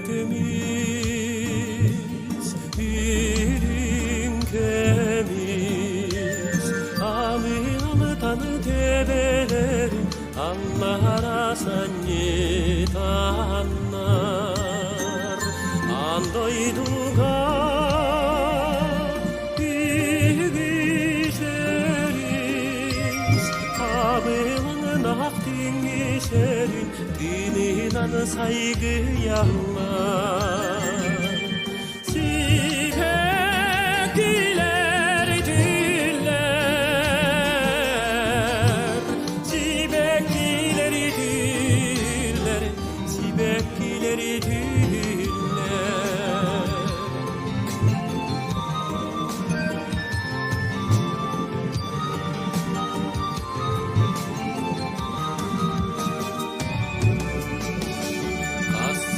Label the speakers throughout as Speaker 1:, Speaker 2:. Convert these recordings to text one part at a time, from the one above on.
Speaker 1: Temiz, irin kemiz, alı tanı tebelerin, Allah sani tanlar, andoyduga bilgiseriz, abının naktin işerin, dininden saygı yallar. Sibekliler diller, sibekliler diller, sibekliler diller.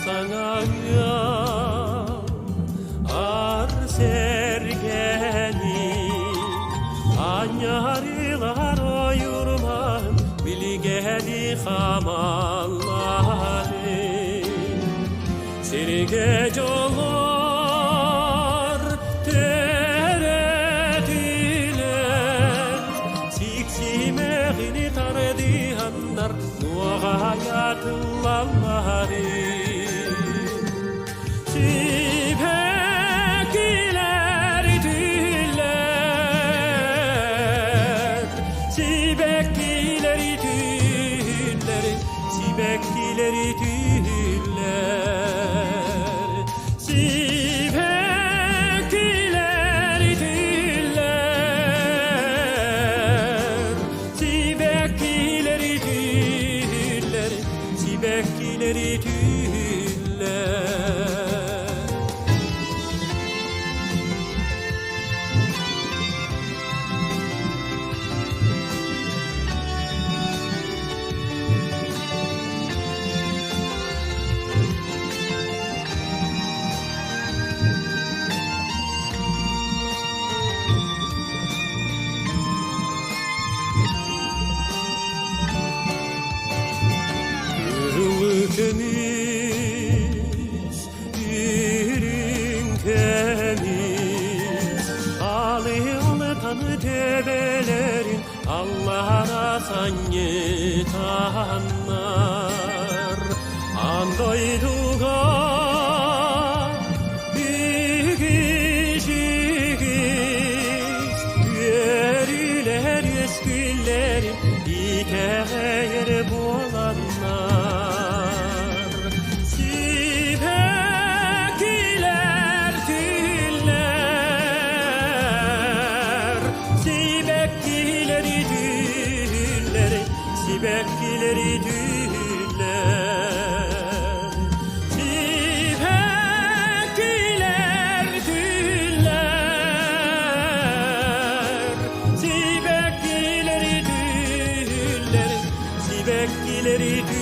Speaker 1: Sana ar sergeni anyarılar oyurman bilgeli hamalları sergecolar teretiler siksimegini tardihanlar nuagayatıllalları. Sibekliler diller, sibekliler diller, sibekliler diller, sibekliler diller, sibekliler diller, sibekliler diller. Temiz, irin temiz, alı tanı tebelerin, Allah'a sani tanlar, andoyduga bilgiseriz, yeriler eskilerin, İteğer bulanlar. Sibekliler diller, sibekliler diller, sibekliler diller, sibekliler diller, sibekliler diller, sibekliler diller.